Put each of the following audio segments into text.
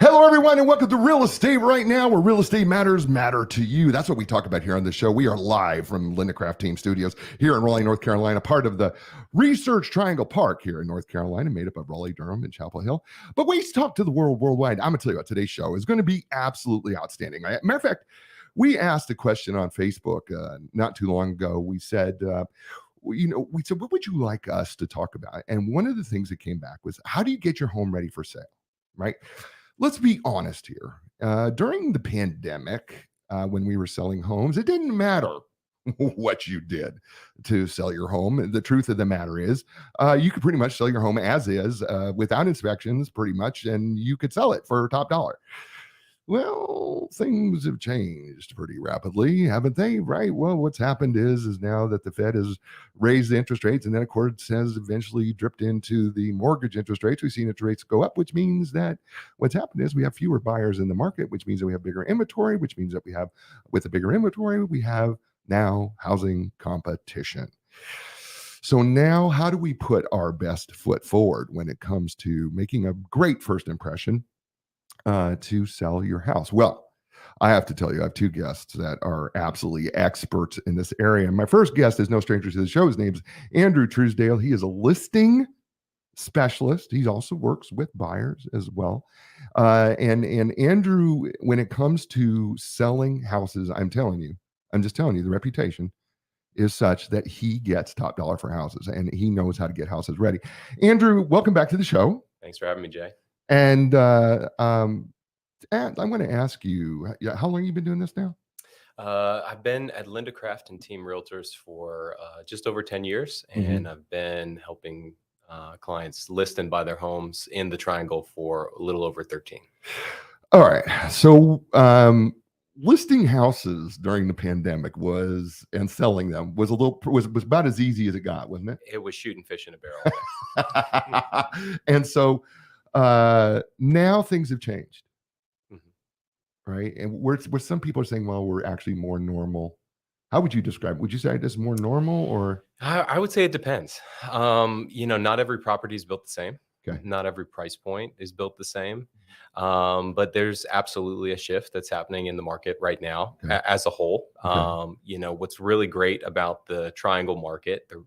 Hello, everyone, and welcome to Real Estate Right Now, where real estate matters matter to you. That's what we talk about here on the show. We are live from LInda Craft Team Studios here in Raleigh, North Carolina, part of the Research Triangle Park here in North Carolina, made up of Raleigh, Durham, and Chapel Hill. But we talk to the world worldwide. I'm going to tell you what, today's show is going to be absolutely outstanding. Matter of fact, we asked a question on Facebook not too long ago. We said, we said, what would you like us to talk about? And one of the things that came back was, how do you get your home ready for sale, right? Let's be honest here. During the pandemic, when we were selling homes, it didn't matter what you did to sell your home. The truth of the matter is, you could pretty much sell your home as is, without inspections, pretty much, and you could sell it for top dollar. Well, things have changed pretty rapidly, haven't they? Right. Well, what's happened is now that the Fed has raised the interest rates, and then of course has eventually dripped into the mortgage interest rates. We've seen interest rates go up, which means that what's happened is we have fewer buyers in the market, which means that we have bigger inventory, which means that with a bigger inventory, we have now housing competition. So now, how do we put our best foot forward when it comes to making a great first impression to sell your house? Well, I have to tell you, I have two guests that are absolutely experts in this area. And my first guest is no stranger to the show. His name's Andrew Truesdale. He is a listing specialist. He also works with buyers as well. And Andrew, when it comes to selling houses, I'm just telling you, the reputation is such that he gets top dollar for houses, and he knows how to get houses ready. Andrew, welcome back to the show. Thanks for having me, Jay. And I'm going to ask you, how long have you been doing this now? I've been at LInda Craft Team Realtors for just over 10 years, and I've been helping clients list and buy their homes in the Triangle for a little over 13. All right. So listing houses during the pandemic and selling them was about as easy as it got, wasn't it? It was shooting fish in a barrel. And so now things have changed, right? And where some people are saying, well, we're actually more normal. How would you describe it? Would you say it is more normal, or? I would say it depends. Not every property is built the same. Okay. Not every price point is built the same. But there's absolutely a shift that's happening in the market right now as a whole. Okay. What's really great about the Triangle market, the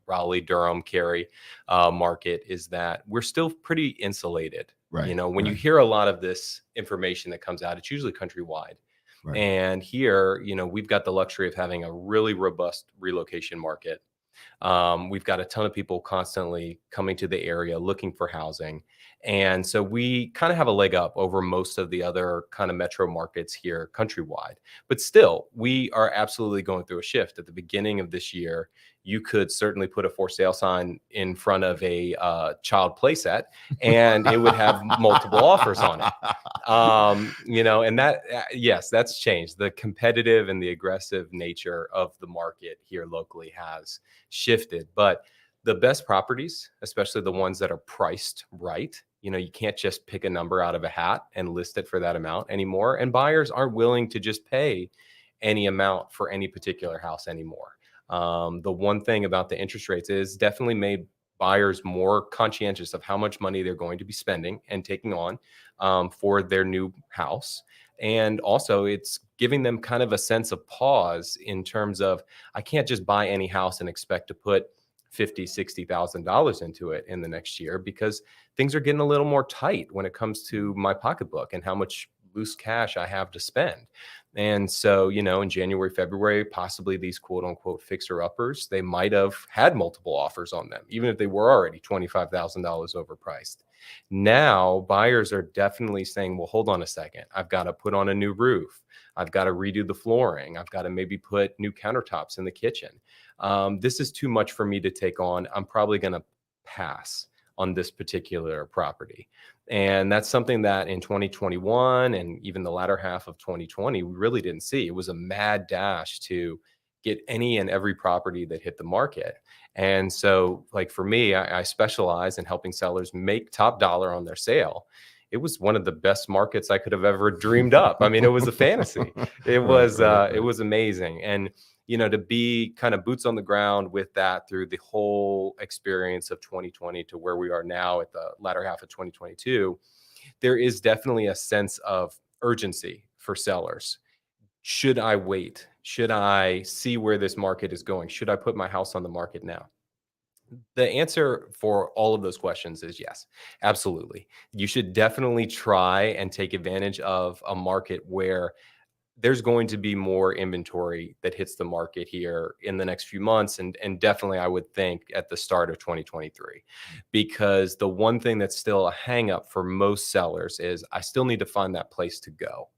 Raleigh, Durham, Cary market, is that we're still pretty insulated. Right. When you hear a lot of this information that comes out, it's usually countrywide. Right. And here, we've got the luxury of having a really robust relocation market. We've got a ton of people constantly coming to the area looking for housing. And so we kind of have a leg up over most of the other kind of metro markets here countrywide. But still, we are absolutely going through a shift. At the beginning of this year, you could certainly put a for sale sign in front of a child playset, and it would have multiple offers on it. And that, yes, that's changed. The competitive and the aggressive nature of the market here locally has shifted. But the best properties, especially the ones that are priced right, you can't just pick a number out of a hat and list it for that amount anymore. And buyers aren't willing to just pay any amount for any particular house anymore. The one thing about the interest rates is definitely made buyers more conscientious of how much money they're going to be spending and taking on for their new house. And also it's giving them kind of a sense of pause in terms of, I can't just buy any house and expect to put $50,000, $60,000 into it in the next year, because things are getting a little more tight when it comes to my pocketbook and how much loose cash I have to spend. And so, in January, February, possibly these quote unquote fixer uppers, they might have had multiple offers on them, even if they were already $25,000 overpriced. Now, buyers are definitely saying, well, hold on a second. I've got to put on a new roof. I've got to redo the flooring. I've got to maybe put new countertops in the kitchen. This is too much for me to take on. I'm probably going to pass on this particular property. And that's something that in 2021 and even the latter half of 2020, we really didn't see. It was a mad dash to get any and every property that hit the market. And so, like for me, I specialize in helping sellers make top dollar on their sale. It was one of the best markets I could have ever dreamed up. I mean, it was a fantasy. It was amazing. And to be kind of boots on the ground with that through the whole experience of 2020 to where we are now at the latter half of 2022, there is definitely a sense of urgency for sellers. Should I wait? Should I see where this market is going? Should I put my house on the market now? The answer for all of those questions is yes, absolutely. You should definitely try and take advantage of a market where there's going to be more inventory that hits the market here in the next few months, and definitely I would think at the start of 2023, because the one thing that's still a hang up for most sellers is I still need to find that place to go.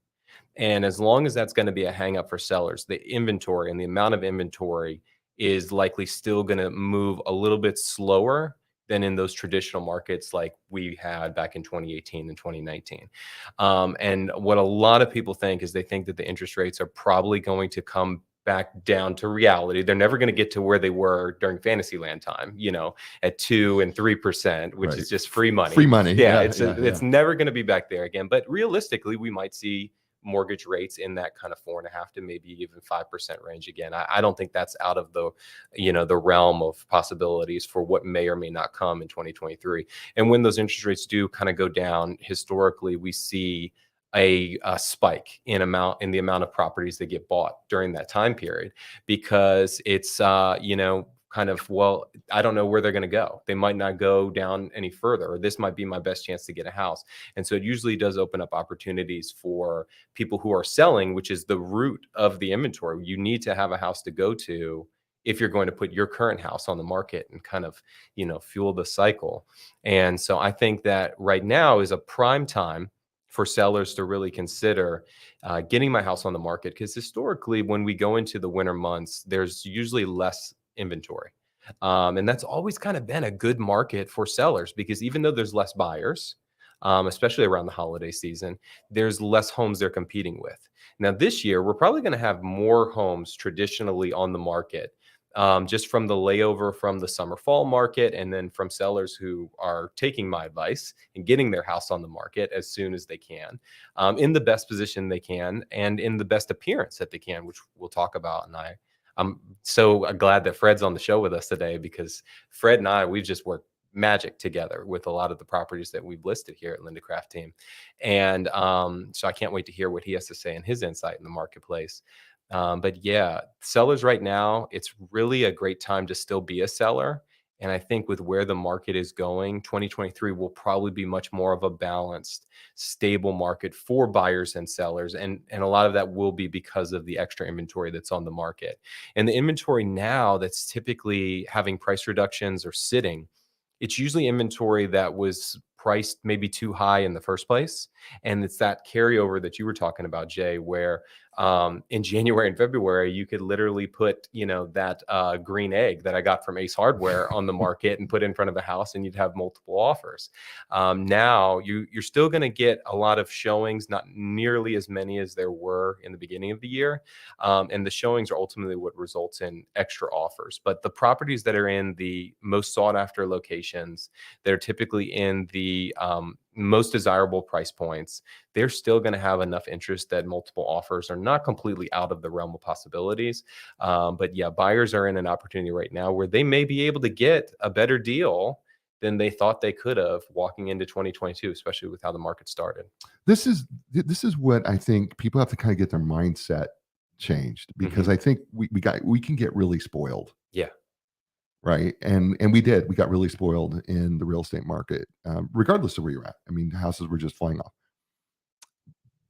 And as long as that's going to be a hang up for sellers, the inventory and the amount of inventory is likely still going to move a little bit slower than in those traditional markets like we had back in 2018 and 2019. And what a lot of people think is they think that the interest rates are probably going to come back down to reality. They're never going to get to where they were during Fantasyland time, at 2 and 3%, which is just free money. Free money. Yeah, it's never going to be back there again. But realistically, we might see mortgage rates in that kind of 4.5 to maybe even 5% range again. I don't think that's out of the realm of possibilities for what may or may not come in 2023. And when those interest rates do kind of go down, historically, we see a spike in the amount of properties that get bought during that time period, because it's kind of, well, I don't know where they're going to go. They might not go down any further, or this might be my best chance to get a house. And so it usually does open up opportunities for people who are selling, which is the root of the inventory. You need to have a house to go to if you're going to put your current house on the market and kind of, fuel the cycle. And so I think that right now is a prime time for sellers to really consider getting my house on the market, because historically, when we go into the winter months, there's usually less inventory. And that's always kind of been a good market for sellers, because even though there's less buyers, especially around the holiday season, there's less homes they're competing with. Now, this year, we're probably going to have more homes traditionally on the market, just from the layover from the summer fall market, and then from sellers who are taking my advice and getting their house on the market as soon as they can, in the best position they can and in the best appearance that they can, which we'll talk about. And I'm so glad that Fred's on the show with us today, because Fred and I, we've just worked magic together with a lot of the properties that we've listed here at LInda Craft Team. And so I can't wait to hear what he has to say and his insight in the marketplace. But yeah, sellers right now, it's really a great time to still be a seller. And I think with where the market is going, 2023 will probably be much more of a balanced, stable market for buyers and sellers. And a lot of that will be because of the extra inventory that's on the market. And the inventory now that's typically having price reductions or sitting, it's usually inventory that was priced maybe too high in the first place. And it's that carryover that you were talking about, Jay, where in January and February, you could literally put, that green egg that I got from Ace Hardware on the market and put it in front of a house, and you'd have multiple offers. Now you're still going to get a lot of showings, not nearly as many as there were in the beginning of the year. And the showings are ultimately what results in extra offers. But the properties that are in the most sought after locations, that are typically in the most desirable price points, they're still going to have enough interest that multiple offers are not completely out of the realm of possibilities. But yeah, buyers are in an opportunity right now where they may be able to get a better deal than they thought they could have walking into 2022, especially with how the market started. This is what I think people have to kind of get their mindset changed, because I think we can get really spoiled. Yeah. Right. And we got really spoiled in the real estate market, regardless of where you're at. I mean, houses were just flying off.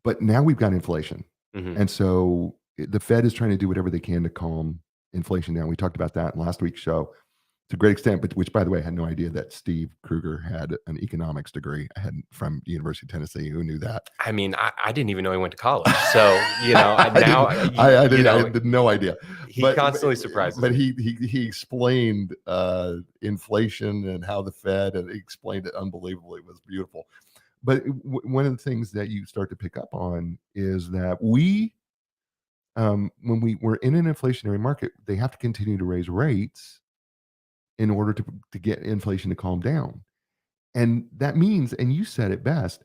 But now we've got inflation. And so the Fed is trying to do whatever they can to calm inflation down. We talked about that in last week's show to a great extent, but which, by the way, I had no idea that Steve Kruger had an economics degree. I had from University of Tennessee. Who knew that? I mean, I didn't even know he went to college. So, now I had no idea. He constantly surprises me. But me. he explained inflation and how the Fed, and he explained it unbelievably. It was beautiful. But one of the things that you start to pick up on is that when we're in an inflationary market, they have to continue to raise rates in order to get inflation to calm down. And that means, and you said it best,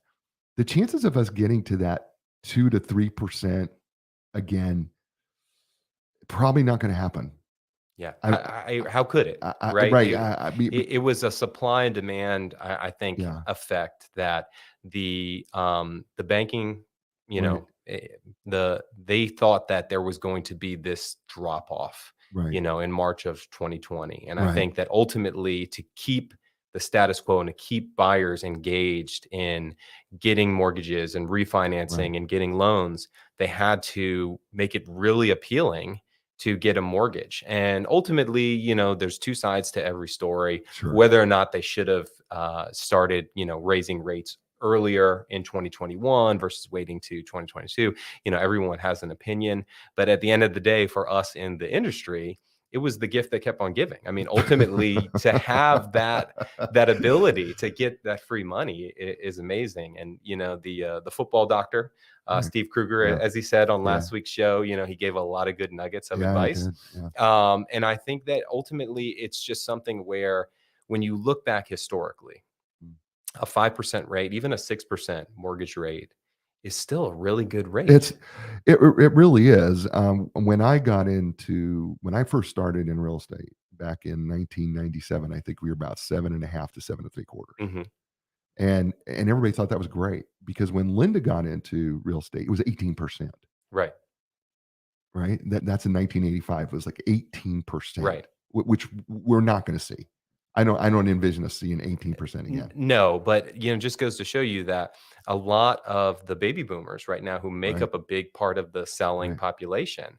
the chances of us getting to that 2 to 3% again, probably not going to happen. Yeah. I, How could it? Right. right. It was a supply and demand, I think, Yeah. effect that the banking, you Right. know, they thought that there was going to be this drop off, Right. in March of 2020. And I Right. think that ultimately to keep the status quo and to keep buyers engaged in getting mortgages and Right. refinancing and getting loans, they had to make it really appealing to get a mortgage. And ultimately, there's two sides to every story. Sure. Whether or not they should have started, raising rates earlier in 2021 versus waiting to 2022, everyone has an opinion. But at the end of the day, for us in the industry, it was the gift that kept on giving. I mean, ultimately, to have that ability to get that free money is amazing. And the football doctor, Right. Steve Kruger, Yeah. as he said on Yeah. last week's show, he gave a lot of good nuggets of Yeah, I advice. did. Yeah. And I think that ultimately it's just something where when you look back historically, Mm. a 5% rate, even a 6% mortgage rate is still a really good It's rate. it really is. When I first started in real estate back in 1997, I think we were about 7.5 to 7.75. Hmm. And everybody thought that was great because when Linda got into real estate, it was 18%, Right. right? That's in 1985. It was like 18%, Right. which we're not going to see. I don't envision us seeing 18% again. No, but just goes to show you that a lot of the baby boomers right now who make Right. up a big part of the selling Right. population,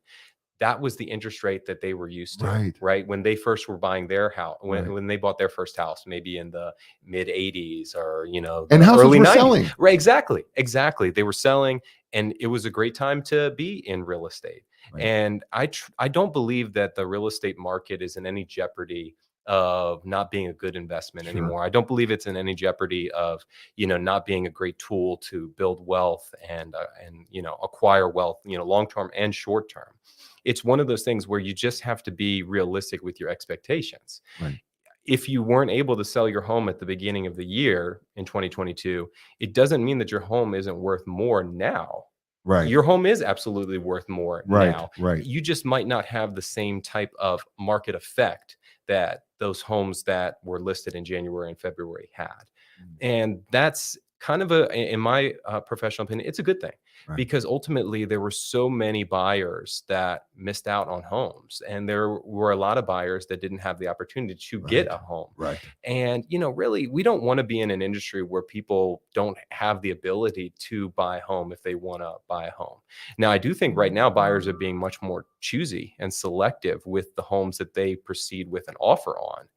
that was the interest rate that they were used to, Right. right? When they first were buying their house, Right. when they bought their first house, maybe in the mid 80s or, And the houses early were 90s. selling. Right, exactly. Exactly. They were selling and it was a great time to be in real estate. Right. And I don't believe that the real estate market is in any jeopardy of not being a good investment Sure. anymore. I don't believe it's in any jeopardy of, not being a great tool to build wealth and acquire wealth, long term and short term. It's one of those things where you just have to be realistic with your expectations. Right. If you weren't able to sell your home at the beginning of the year in 2022, it doesn't mean that your home isn't worth more now. Right. Your home is absolutely worth more Right. now. Right. You just might not have the same type of market effect that those homes that were listed in January and February had. Mm. And that's kind of in my professional opinion, it's a good thing Right. because ultimately there were so many buyers that missed out on homes. And there were a lot of buyers that didn't have the opportunity to get Right. a home. Right. And, really, we don't want to be in an industry where people don't have the ability to buy a home if they want to buy a home. Now, I do think right now buyers are being much more choosy and selective with the homes that they proceed with an offer on.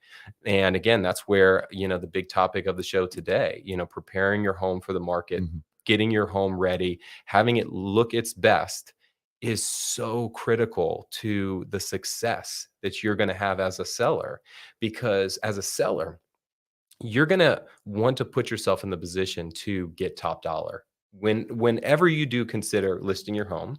And again, that's where, the big topic of the show today, preparing your home for the market, Mhm. getting your home ready, having it look its best is so critical to the success that you're going to have as a seller. Because as a seller, you're going to want to put yourself in the position to get top dollar whenever you do consider listing your home.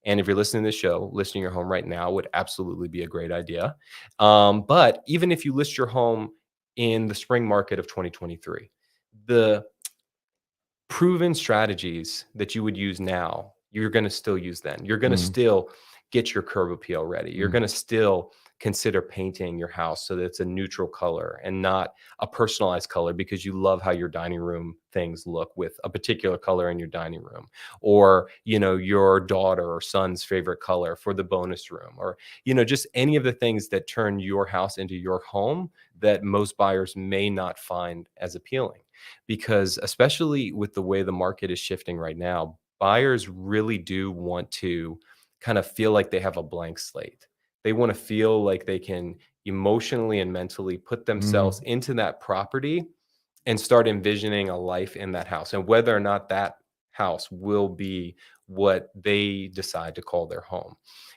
And if you're listening to this show, listing your home right now would absolutely be a great idea. But even if you list your home in the spring market of 2023, the proven strategies that you would use now, you're going to still use then. You're going to Mhm. still get your curb appeal ready. You're Mhm. going to still consider painting your house so that it's a neutral color and not a personalized color because you love how your dining room things look with a particular color in your dining room, or your daughter or son's favorite color for the bonus room, or just any of the things that turn your house into your home that most buyers may not find as appealing. Because especially with the way the market is shifting right now, buyers really do want to kind of feel like they have a blank slate. They want to feel like they can emotionally and mentally put themselves Mhm. into that property and start envisioning a life in that house, and whether or not that house will be what they decide to call their home.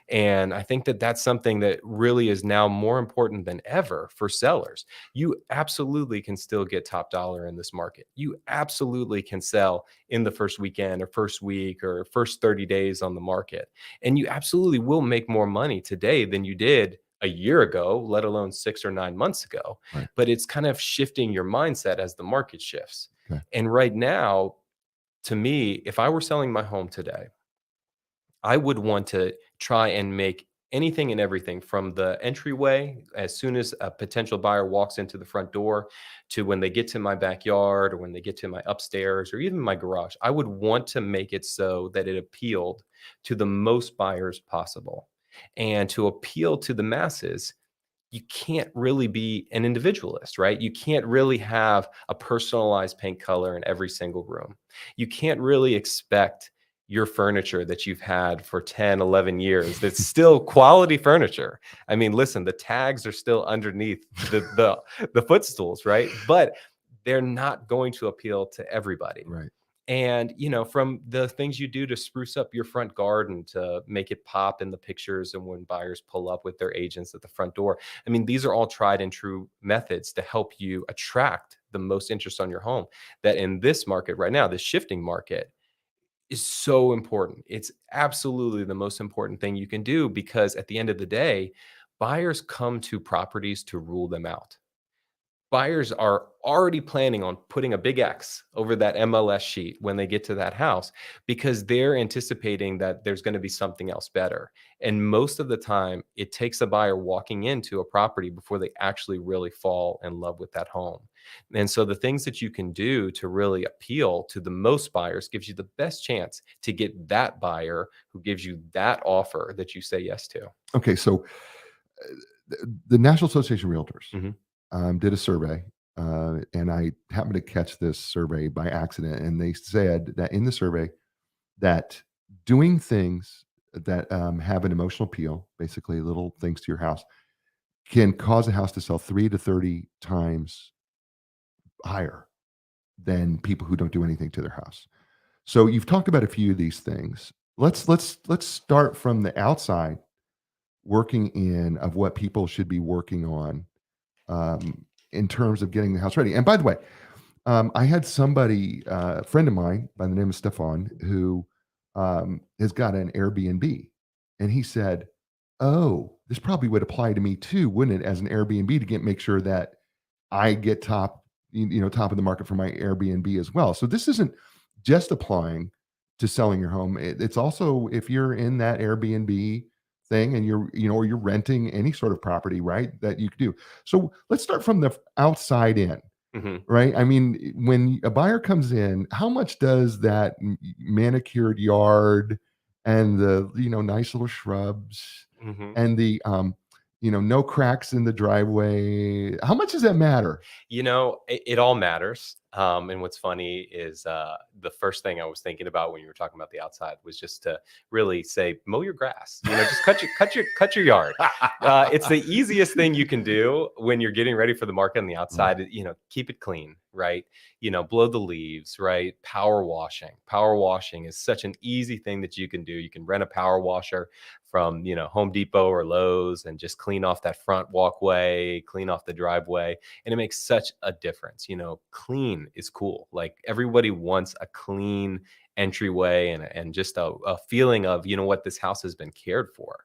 And I think that that's something that really is now more important than ever for sellers. You absolutely can still get top dollar in this market. You absolutely can sell in the first weekend or first week or first 30 days on the market. And you absolutely will make more money today than you did a year ago, let alone 6 or 9 months ago. Right. But it's kind of shifting your mindset as the market shifts. Okay. And right now, to me, if I were selling my home today, I would want to try and make anything and everything from the entryway, as soon as a potential buyer walks into the front door, to when they get to my backyard or when they get to my upstairs or even my garage. I would want to make it so that it appealed to the most buyers possible. And to appeal to the masses, you can't really be an individualist, right? You can't really have a personalized paint color in every single room. You can't really expect your furniture that you've had for 10, 11 years that's still quality furniture. I mean, listen, the tags are still underneath the footstools, right? But they're not going to appeal to everybody. Right. And, from the things you do to spruce up your front garden to make it pop in the pictures and when buyers pull up with their agents at the front door. I mean, these are all tried and true methods to help you attract the most interest on your home. That in this market right now, this shifting market, is so important. It's absolutely the most important thing you can do, because at the end of the day, buyers come to properties to rule them out. Buyers are already planning on putting a big X over that MLS sheet when they get to that house, because they're anticipating that there's going to be something else better. And most of the time, it takes a buyer walking into a property before they actually really fall in love with that home. And so the things that you can do to really appeal to the most buyers gives you the best chance to get that buyer who gives you that offer that you say yes to. Okay, so the National Association of Realtors Mhm. did a survey, and I happened to catch this survey by accident, and they said that in the survey that doing things that have an emotional appeal, basically little things to your house, can cause a house to sell 3 to 30 times higher than people who don't do anything to their house. So you've talked about a few of these things. Let's start from the outside working in of what people should be working on in terms of getting the house ready. And by the way, I had somebody, a friend of mine by the name of Stefan, who has got an Airbnb, and he said, "Oh, this probably would apply to me too, wouldn't it? As an Airbnb to make sure that I get top of the market for my Airbnb as well." So this isn't just applying to selling your home. It's also if you're in that Airbnb thing and or you're renting any sort of property, right? That you could do. So let's start from the outside in. Mhm. Right? I mean, when a buyer comes in, how much does that manicured yard and the, nice little shrubs Mhm. and the, no cracks in the driveway, how much does that matter? It all matters. And what's funny is the first thing I was thinking about when you were talking about the outside was just to really say, mow your grass. Just cut your yard. It's the easiest thing you can do when you're getting ready for the market on the Right. outside. Keep it clean, right? Blow the leaves, right? Power washing. Power washing is such an easy thing that you can do. You can rent a power washer from Home Depot or Lowe's and just clean off that front walkway, clean off the driveway, and it makes such a difference. Clean is cool. Like everybody wants a clean entryway and just a feeling of what this house has been cared for,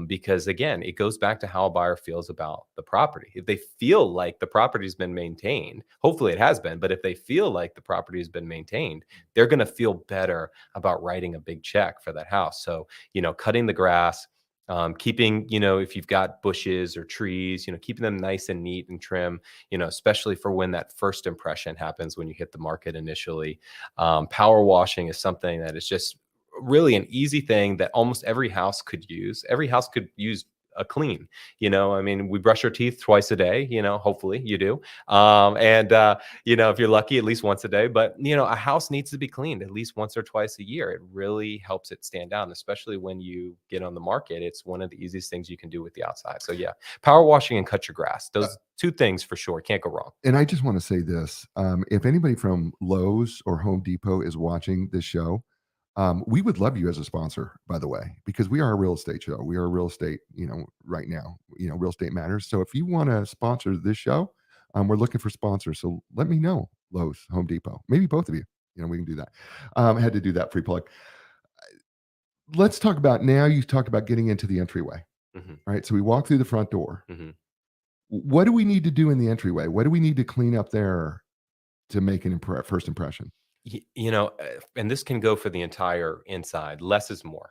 because again, it goes back to how a buyer feels about the property. If they feel like the property's been maintained, hopefully it has been, but if they feel like the property has been maintained, they're going to feel better about writing a big check for that house. So cutting the grass, keeping, if you've got bushes or trees, keeping them nice and neat and trim, especially for when that first impression happens when you hit the market initially. Power washing is something that is just really an easy thing that almost every house could use. Every house could use a clean. I mean, we brush our teeth twice a day, hopefully you do. If you're lucky, at least once a day. But a house needs to be cleaned at least once or twice a year. It really helps it stand out, and especially when you get on the market, it's one of the easiest things you can do with the outside. So yeah, power washing and cut your grass. Those two things for sure can't go wrong. And I just want to say this, if anybody from Lowe's or Home Depot is watching this show, we would love you as a sponsor, by the way, because we are a real estate show. We are real estate, right now, real estate matters. So if you want to sponsor this show, we're looking for sponsors. So let me know, Lowe's, Home Depot, maybe both of you, we can do that. I had to do that free plug. Let's talk about now. You talked about getting into the entryway, Mhm. right? So we walk through the front door. Mhm. What do we need to do in the entryway? What do we need to clean up there to make an first impression? And this can go for the entire inside. Less is more.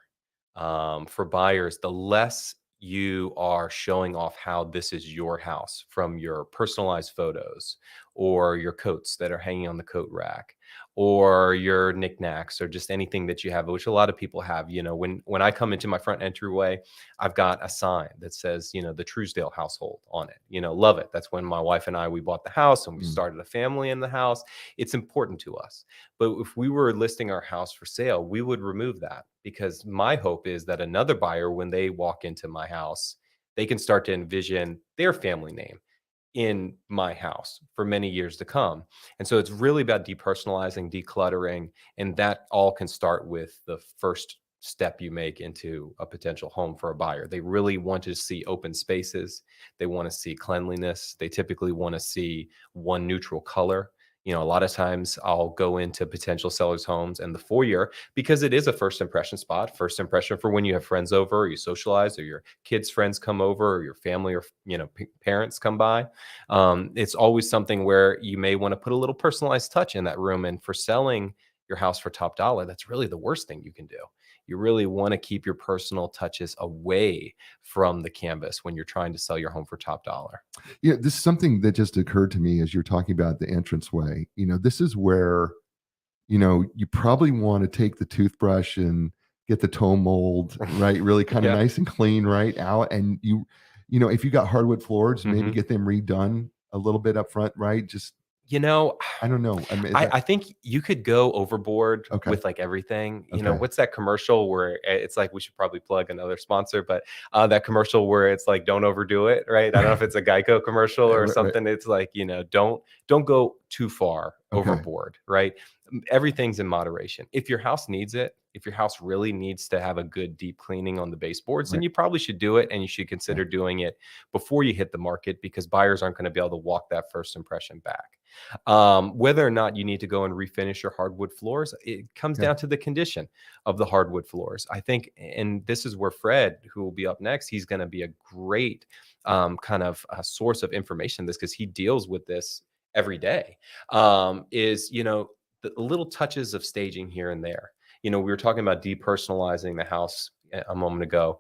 for buyers, the less you are showing off how this is your house from your personalized photos or your coats that are hanging on the coat rack or your knickknacks or just anything that you have, which a lot of people have. When I come into my front entryway, I've got a sign that says, the Truesdale household on it. Love it. That's when my wife and we bought the house and we started a family in the house. It's important to us. But if we were listing our house for sale, we would remove that, because my hope is that another buyer, when they walk into my house, they can start to envision their family name in my house for many years to come. And so it's really about depersonalizing, decluttering, and that all can start with the first step you make into a potential home for a buyer. They really want to see open spaces. They want to see cleanliness. They typically want to see one neutral color. A lot of times I'll go into potential sellers' homes and the foyer, because it is a first impression spot, first impression for when you have friends over, or you socialize, or your kids' friends come over, or your family or parents come by. It's always something where you may want to put a little personalized touch in that room. And for selling your house for top dollar, that's really the worst thing you can do. You really want to keep your personal touches away from the canvas when you're trying to sell your home for top dollar. Yeah, this is something that just occurred to me as you're talking about the entranceway. This is where, you probably want to take the toothbrush and get the toe mold, right? Really kind of Yeah. nice and clean, right out. And if you got hardwood floors, maybe get them redone a little bit up front, right? Just, I don't know. I mean, I think you could go overboard Okay. with like everything. Okay. What's that commercial where it's like, we should probably plug another sponsor, but that commercial where it's like, don't overdo it, right? I don't know if it's a Geico commercial or Right. something. It's like, don't go too far Okay. overboard, right? Everything's in moderation. If your house needs it, if your house really needs to have a good deep cleaning on the baseboards, then Right. you probably should do it, and you should consider doing it before you hit the market, because buyers aren't going to be able to walk that first impression back. Whether or not you need to go and refinish your hardwood floors, it comes down to the condition of the hardwood floors, I think. And this is where Fred, who will be up next, he's going to be a great kind of source of information in this, because he deals with this every day. Is the little touches of staging here and there. We were talking about depersonalizing the house a moment ago.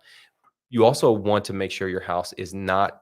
You also want to make sure your house is not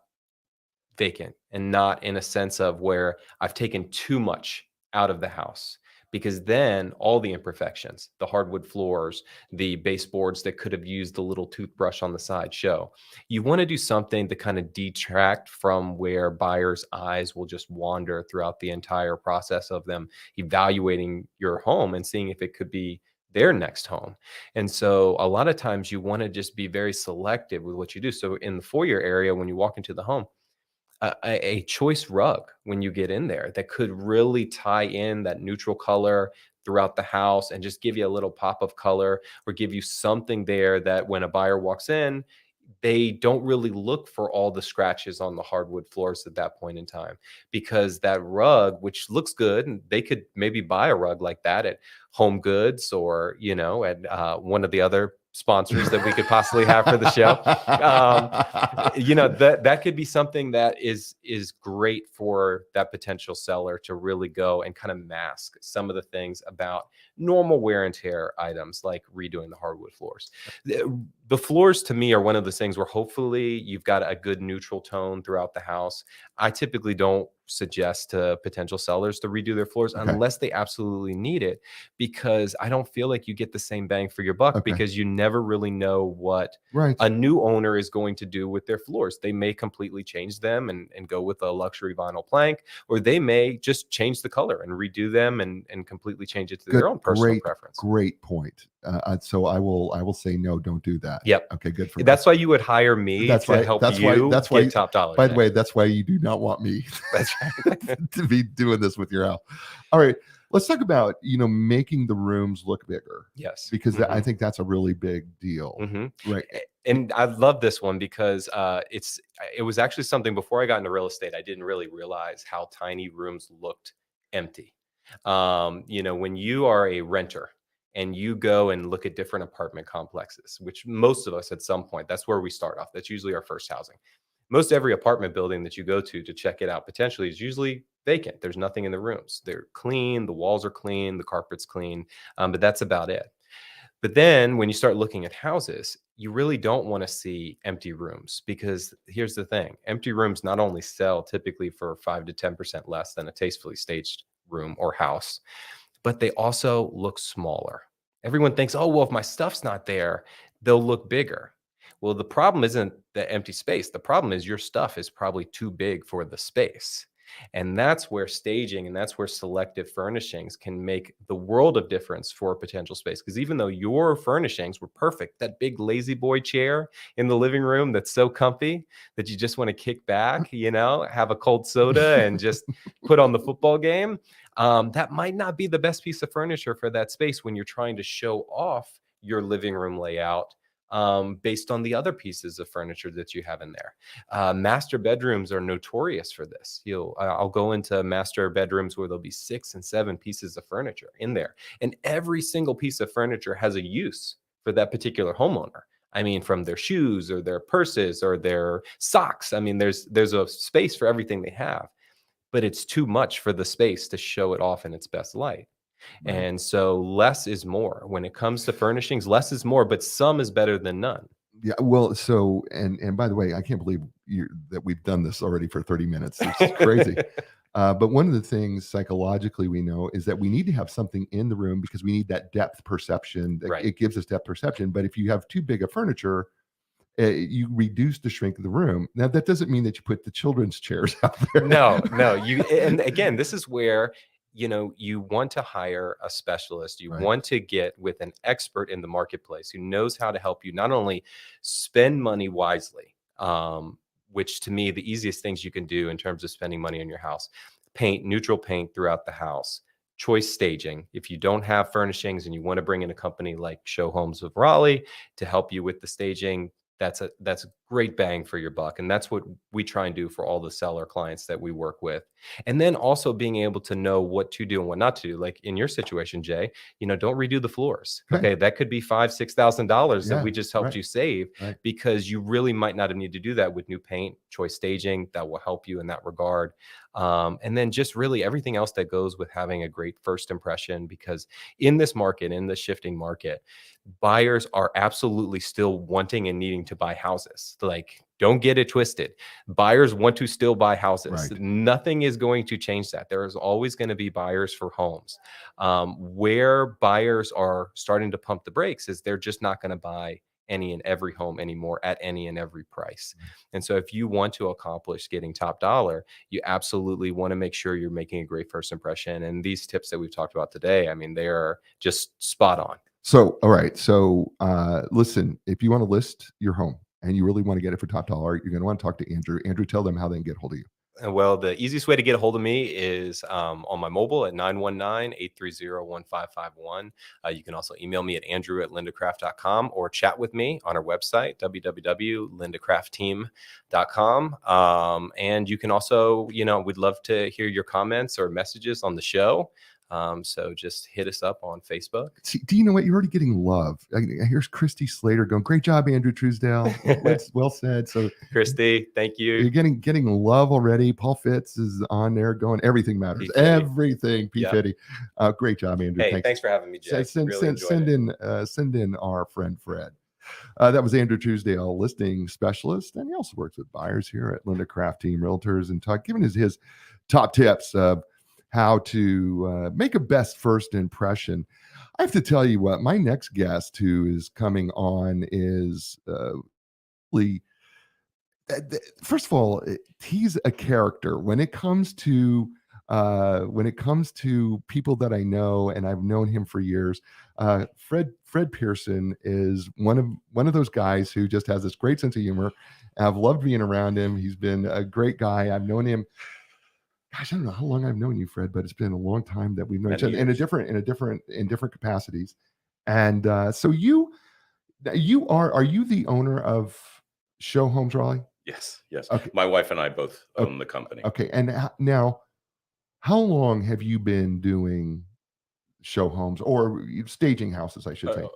vacant, and not in a sense of where I've taken too much out of the house, because then all the imperfections, the hardwood floors, the baseboards that could have used the little toothbrush on the side show. You want to do something to kind of detract from where buyers' eyes will just wander throughout the entire process of them evaluating your home and seeing if it could be their next home. And so a lot of times you want to just be very selective with what you do. So in the foyer area, when you walk into the home, a choice rug when you get in there that could really tie in that neutral color throughout the house and just give you a little pop of color, or give you something there that when a buyer walks in, they don't really look for all the scratches on the hardwood floors at that point in time, because that rug, which looks good, and they could maybe buy a rug like that at Home Goods, or at one of the other sponsors that we could possibly have for the show. That could be something that is great for that potential seller to really go and kind of mask some of the things about normal wear and tear items, like redoing the hardwood floors. The floors, to me, are one of those things where hopefully you've got a good neutral tone throughout the house. I typically don't suggest to potential sellers to redo their floors unless they absolutely need it, because I don't feel like you get the same bang for your buck, because you never really know what a new owner is going to do with their floors. They may completely change them and go with a luxury vinyl plank, or they may just change the color and redo them and completely change it to their own personal preference. Great point. So I will say, no, don't do that. Yep. Okay, good for That's why you would hire me to help you get top dollar. By the way, that's why you do not want me That's right. to be doing this with your house. All right, let's talk about making the rooms look bigger. Yes, because I think that's a really big deal. Right. And I love this one because it was actually something before I got into real estate, I didn't really realize how tiny rooms looked empty. When you are a renter and you go and look at different apartment complexes, which most of us at some point, that's where we start off. That's usually our first housing. Most every apartment building that you go to check it out potentially is usually vacant. There's nothing in the rooms. They're clean. The walls are clean. The carpet's clean. But that's about it. But then when you start looking at houses, you really don't want to see empty rooms, because here's the thing. Empty rooms not only sell typically for 5 to 10% less than a tastefully staged room or house, but they also look smaller. Everyone thinks, oh, well, if my stuff's not there, they'll look bigger. Well, the problem isn't the empty space. The problem is your stuff is probably too big for the space. And that's where staging and that's where selective furnishings can make the world of difference for a potential space. Because even though your furnishings were perfect, that big lazy boy chair in the living room that's so comfy that you just want to kick back, have a cold soda and just put on the football game, that might not be the best piece of furniture for that space when you're trying to show off your living room layout, based on the other pieces of furniture that you have in there. Master bedrooms are notorious for this. I'll go into master bedrooms where there'll be 6 and 7 pieces of furniture in there, and every single piece of furniture has a use for that particular homeowner. I mean, from their shoes or their purses or their socks. I mean, there's a space for everything they have, but it's too much for the space to show it off in its best light. Right. And so less is more. When it comes to furnishings, less is more, but some is better than none. Yeah. Well, so, and by the way, I can't believe that we've done this already for 30 minutes. It's crazy. But one of the things psychologically we know is that we need to have something in the room because we need that depth perception. Right. It gives us depth perception. But if you have too big a furniture, you reduce the shrink of the room. Now, that doesn't mean that you put the children's chairs out there. No. And again, this is where, you want to hire a specialist. You Right. want to get with an expert in the marketplace who knows how to help you not only spend money wisely, which to me, the easiest things you can do in terms of spending money on your house: paint, neutral paint throughout the house, choice staging. If you don't have furnishings and you want to bring in a company like Show Homes of Raleigh to help you with the staging, that's a great bang for your buck. And that's what we try and do for all the seller clients that we work with. And then also being able to know what to do and what not to do. Like in your situation, Jay, don't redo the floors. Okay. That could be $5,000-$6,000 that we just helped you save, because you really might not have needed to do that with new paint, choice staging. That will help you in that regard. And then just really everything else that goes with having a great first impression, because in this market, in the shifting market, buyers are absolutely still wanting and needing to buy houses. Like, don't get it twisted. Buyers want to still buy houses. Right. Nothing is going to change that. There is always going to be buyers for homes. Where buyers are starting to pump the brakes is they're just not going to buy any and every home anymore at any and every price. And so if you want to accomplish getting top dollar, you absolutely want to make sure you're making a great first impression. And these tips that we've talked about today, I mean, they are just spot on. So, all right. So, listen, if you want to list your home and you really want to get it for top dollar, you're going to want to talk to Andrew. Andrew, tell them how they can get a hold of you. Well, the easiest way to get a hold of me is on my mobile at 919-830-1551. You can also email me at andrew@lindacraft.com or chat with me on our website, www.lindacraftteam.com. And you can also, we'd love to hear your comments or messages on the show. So just hit us up on Facebook. See, do you know what? You're already getting love. Here's Christy Slater going, "Great job, Andrew Truesdale." Well said. So, Christy, thank you. You're getting love already. Paul Fitz is on there going, "Everything matters." Everything. P. Fitty. Great job, Andrew. Hey, thanks for having me, Jay. Send in our friend Fred. That was Andrew Truesdale, listing specialist, and he also works with buyers here at LInda Craft Team Realtors, and giving us his top tips of how to make a best first impression. I have to tell you what, my next guest who is coming on is first of all, he's a character when it comes to people that I know, and I've known him for years. Fred Pierson is one of those guys who just has this great sense of humor. I've loved being around him. He's been a great guy. I've known him. Gosh, I don't know how long I've known you, Fred, but it's been a long time that we've known each other in different capacities. And so are you the owner of Show Homes Raleigh? Yes. Okay. My wife and I both own the company. Okay. And now, how long have you been doing show homes or staging houses, I should say?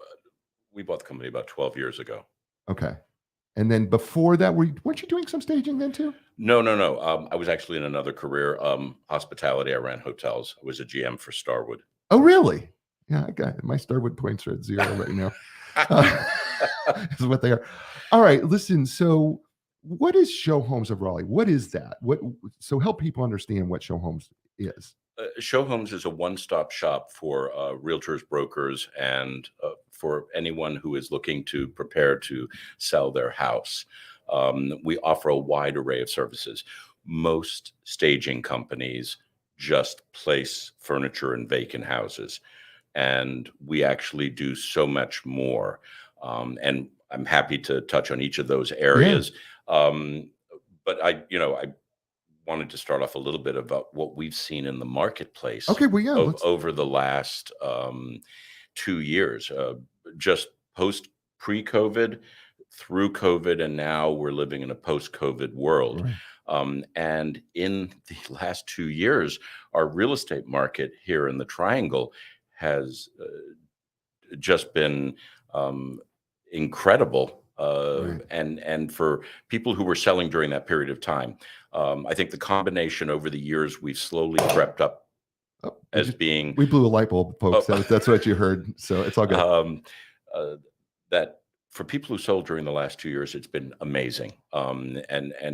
We bought the company about 12 years ago. Okay. And then before that, weren't you doing some staging then too? No. I was actually in another career, hospitality. I ran hotels. I was a GM for Starwood. Oh, really? Yeah, I got it. My Starwood points are at 0 right now. Is what they are. All right, listen. So, what is Show Homes of Raleigh? What is that? So help people understand what Show Homes is. Show Homes is a one-stop shop for realtors, brokers, and for anyone who is looking to prepare to sell their house. We offer a wide array of services. Most staging companies just place furniture in vacant houses, and we actually do so much more. And I'm happy to touch on each of those areas. But I wanted to start off a little bit about what we've seen in the marketplace Okay, well, yeah, over the last 2 years, just pre-COVID, through COVID, and now we're living in a post-COVID world. right. And in the last 2 years, our real estate market here in the Triangle has just been incredible. Right. And for people who were selling during that period of time, I think the combination over the years, we've slowly crept up Oh, as being we blew a light bulb, folks. That's what you heard. So it's all good. That for people who sold during the last 2 years, it's been amazing. And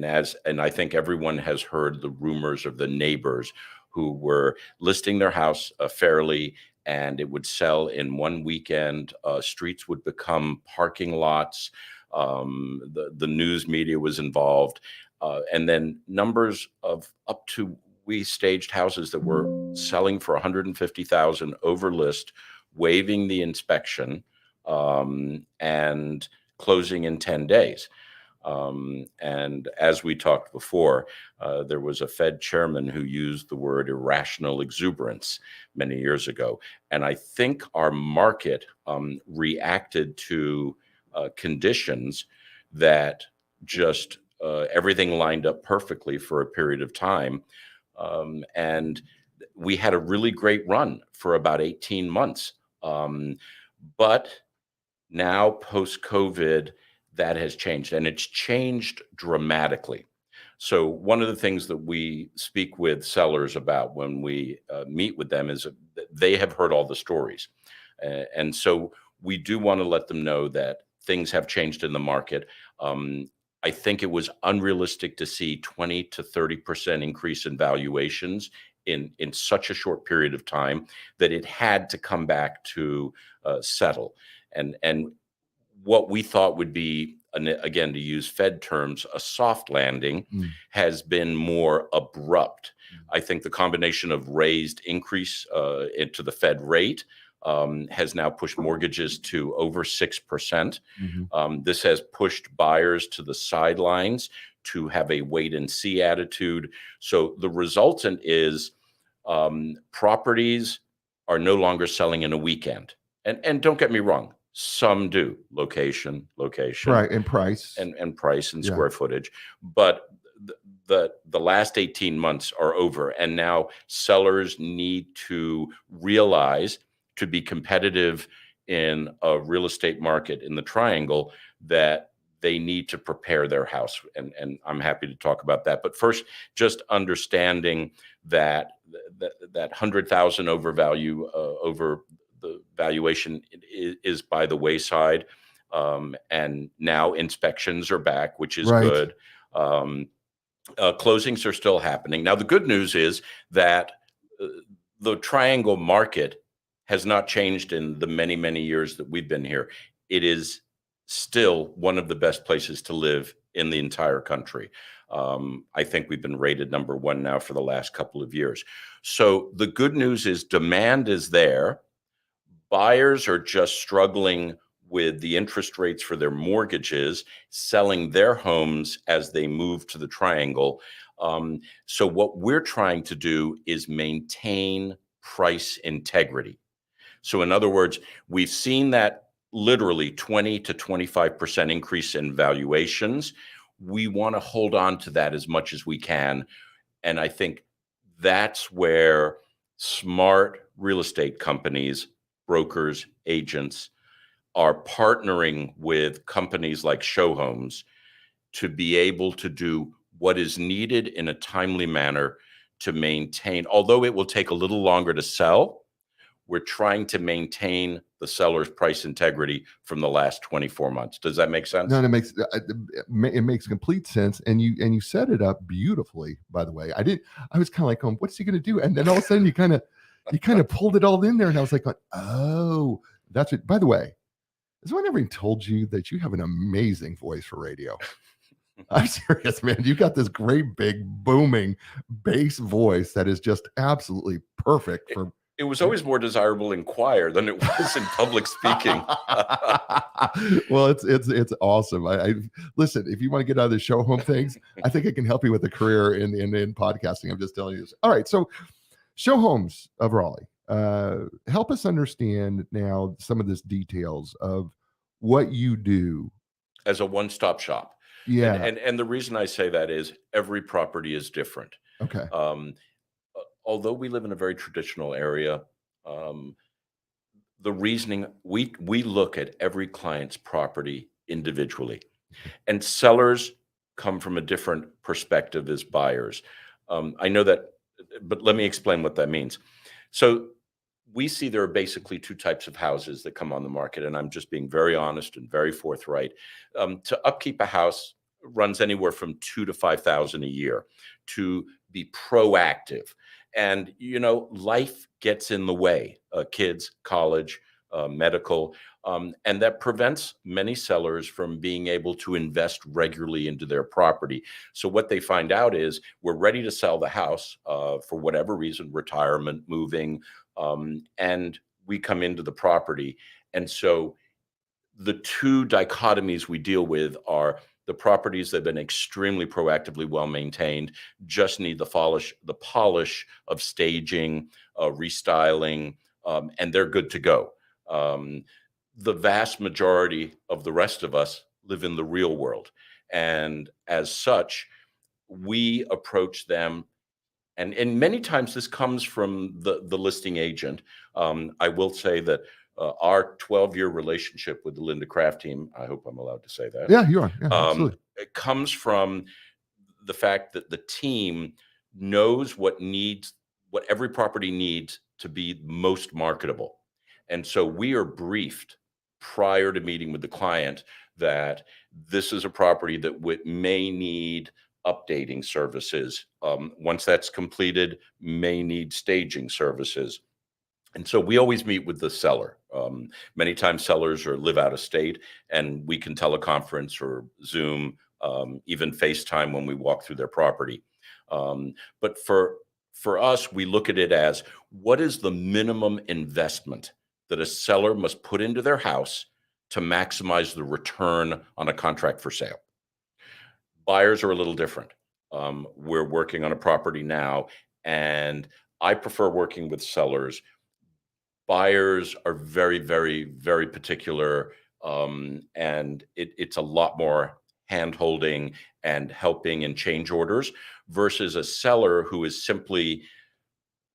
I think everyone has heard the rumors of the neighbors who were listing their house fairly, and it would sell in one weekend. Streets would become parking lots. The news media was involved, and then numbers of up to, we staged houses that were selling for 150,000 over list, waiving the inspection, and closing in 10 days. And as we talked before, there was a Fed chairman who used the word irrational exuberance many years ago. And I think our market reacted to conditions that just everything lined up perfectly for a period of time. And we had a really great run for about 18 months. But now, post-COVID, that has changed, and it's changed dramatically. So one of the things that we speak with sellers about when we meet with them is that they have heard all the stories. And so we do want to let them know that things have changed in the market. I think it was unrealistic to see 20 to 30% increase in valuations in such a short period of time, that it had to come back to settle. And what we thought would be, again, to use Fed terms, a soft landing, has been more abrupt. I think the combination of raised increase into the Fed rate has now pushed mortgages to over 6%. This has pushed buyers to the sidelines to have a wait and see attitude. So the resultant is properties are no longer selling in a weekend. And don't get me wrong, some do, location, Right, and price. and price and square footage. But the last 18 months are over, and now sellers need to realize, to be competitive in a real estate market in the Triangle, that they need to prepare their house. And I'm happy to talk about that. But first, just understanding that 100,000 overvalue over the valuation is by the wayside. And now inspections are back, which is good. Closings are still happening. Now, the good news is that the Triangle market has not changed in the many, many years that we've been here. It is still one of the best places to live in the entire country. I think we've been rated #1 now for the last couple of years. So the good news is demand is there. Buyers are just struggling with the interest rates for their mortgages, selling their homes as they move to the Triangle. So what we're trying to do is maintain price integrity. So in other words, we've seen that literally 20 to 25% increase in valuations. We want to hold on to that as much as we can. And I think that's where smart real estate companies, brokers, agents are partnering with companies like Show Homes to be able to do what is needed in a timely manner to maintain, although it will take a little longer to sell, we're trying to maintain the seller's price integrity from the last 24 months. Does that make sense? No, it makes complete sense, and you set it up beautifully. By the way, I was kind of like, going, what's he going to do? And then all of a sudden, you kind of pulled it all in there, and I was like, oh, that's it. By the way, has anyone ever told you that you have an amazing voice for radio? I'm serious, man. You got this great, big, booming bass voice that is just absolutely perfect for. It was always more desirable in choir than it was in public speaking. Well, it's awesome. I listen. If you want to get out of the show home things, I think I can help you with a career in podcasting. I'm just telling you this. All right, so show homes of Raleigh. Help us understand now some of this details of what you do as a one-stop shop. Yeah, and the reason I say that is every property is different. Okay. Although we live in a very traditional area, the reasoning, we look at every client's property individually, and sellers come from a different perspective as buyers. I know that, but let me explain what that means. So we see there are basically two types of houses that come on the market, and I'm just being very honest and very forthright. To upkeep a house runs anywhere from $2,000 to $5,000 a year. To be proactive, and life gets in the way. Kids, college, medical, and that prevents many sellers from being able to invest regularly into their property. So what they find out is we're ready to sell the house for whatever reason, retirement, moving. And we come into the property. And so the two dichotomies we deal with are the properties that have been extremely proactively well maintained, just need the polish of staging, restyling, and they're good to go. The vast majority of the rest of us live in the real world. And as such, we approach them. And many times this comes from the listing agent. I will say that our 12-year relationship with the LInda Craft Team, I hope I'm allowed to say that. Yeah, you are. Yeah, absolutely. It comes from the fact that the team knows what every property needs to be most marketable. And so we are briefed prior to meeting with the client that this is a property that may need updating services. Once that's completed, may need staging services. And so we always meet with the seller. Many times sellers live out of state, and we can teleconference or Zoom, even FaceTime when we walk through their property. But for us, we look at it as, what is the minimum investment that a seller must put into their house to maximize the return on a contract for sale? Buyers are a little different. We're working on a property now, and I prefer working with sellers. Buyers are very, very, very particular, and it's a lot more hand-holding and helping in change orders versus a seller who is simply,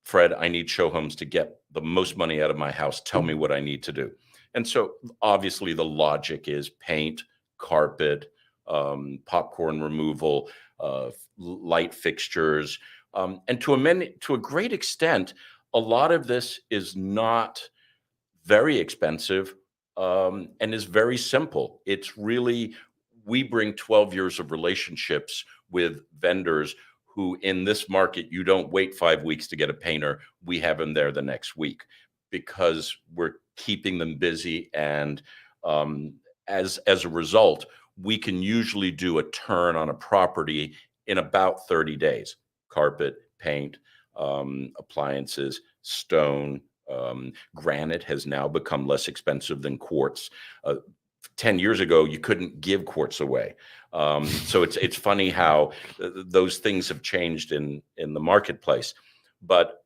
Fred, I need show homes to get the most money out of my house. Tell me what I need to do. And so obviously the logic is paint, carpet, popcorn removal, light fixtures, and to a great extent, a lot of this is not very expensive, and is very simple. It's really, we bring 12 years of relationships with vendors who, in this market, you don't wait 5 weeks to get a painter. We have them there the next week because we're keeping them busy. And as a result, we can usually do a turn on a property in about 30 days. Carpet, paint, appliances, stone, granite has now become less expensive than quartz. 10 years ago, you couldn't give quartz away. So it's funny how those things have changed in the marketplace. But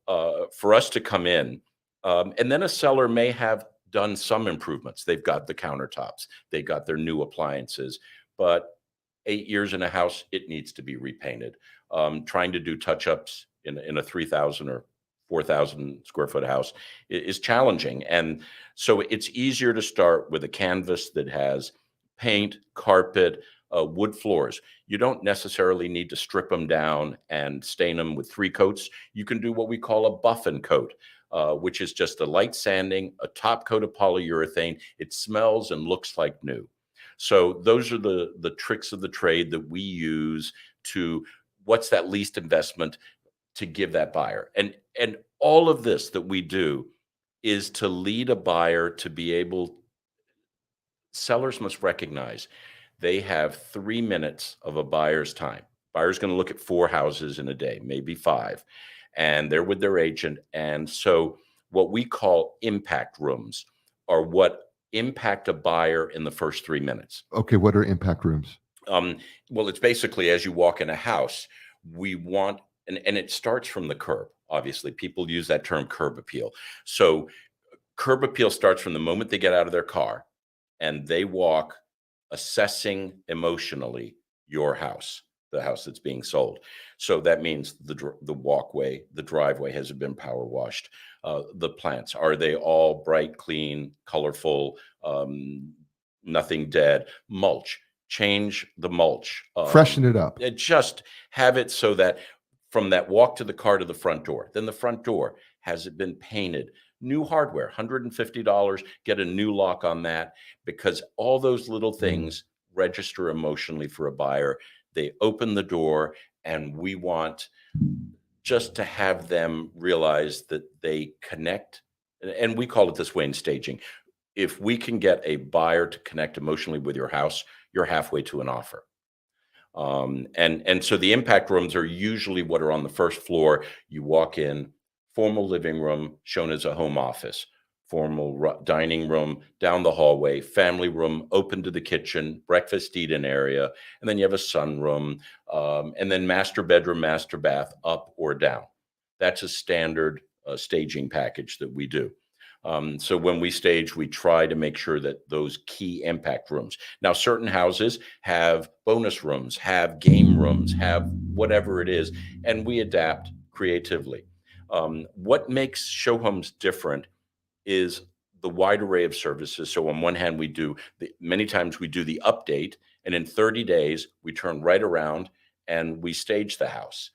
for us to come in, and then a seller may have done some improvements. They've got the countertops, they got their new appliances, but 8 years in a house, it needs to be repainted. Trying to do touch-ups in a 3,000 or 4,000 square foot house is challenging. And so it's easier to start with a canvas that has paint, carpet, wood floors. You don't necessarily need to strip them down and stain them with 3 coats. You can do what we call a buff and coat, which is just a light sanding, a top coat of polyurethane. It smells and looks like new. So those are the tricks of the trade that we use to what's that least investment to give that buyer. And all of this that we do is to lead a buyer to be able, sellers must recognize they have 3 minutes of a buyer's time. Buyer's going to look at 4 houses in a day, maybe 5, and they're with their agent. And so what we call impact rooms are what impact a buyer in the first 3 minutes. Okay, what are impact rooms? Well, it's basically as you walk in a house, we want, and it starts from the curb. Obviously, people use that term curb appeal. So curb appeal starts from the moment they get out of their car and they walk assessing emotionally your house, the house that's being sold. So that means the walkway, the driveway, has it been power washed? The plants, are they all bright, clean, colorful, nothing dead? Mulch, change the mulch. Freshen it up. Just have it so that from that walk to the car to the front door, then the front door, has it been painted? New hardware, $150, get a new lock on that, because all those little things register emotionally for a buyer. They open the door, and we want just to have them realize that they connect. And we call it this way in staging. If we can get a buyer to connect emotionally with your house, you're halfway to an offer. And so the impact rooms are usually what are on the first floor. You walk in, formal living room shown as a home office, formal dining room down the hallway, family room open to the kitchen, breakfast eat-in area, and then you have a sunroom, and then master bedroom, master bath, up or down. That's a standard staging package that we do. So when we stage, we try to make sure that those key impact rooms. Now, certain houses have bonus rooms, have game rooms, have whatever it is, and we adapt creatively. What makes show homes different is the wide array of services. So on one hand, many times we do the update, and in 30 days, we turn right around and we stage the house.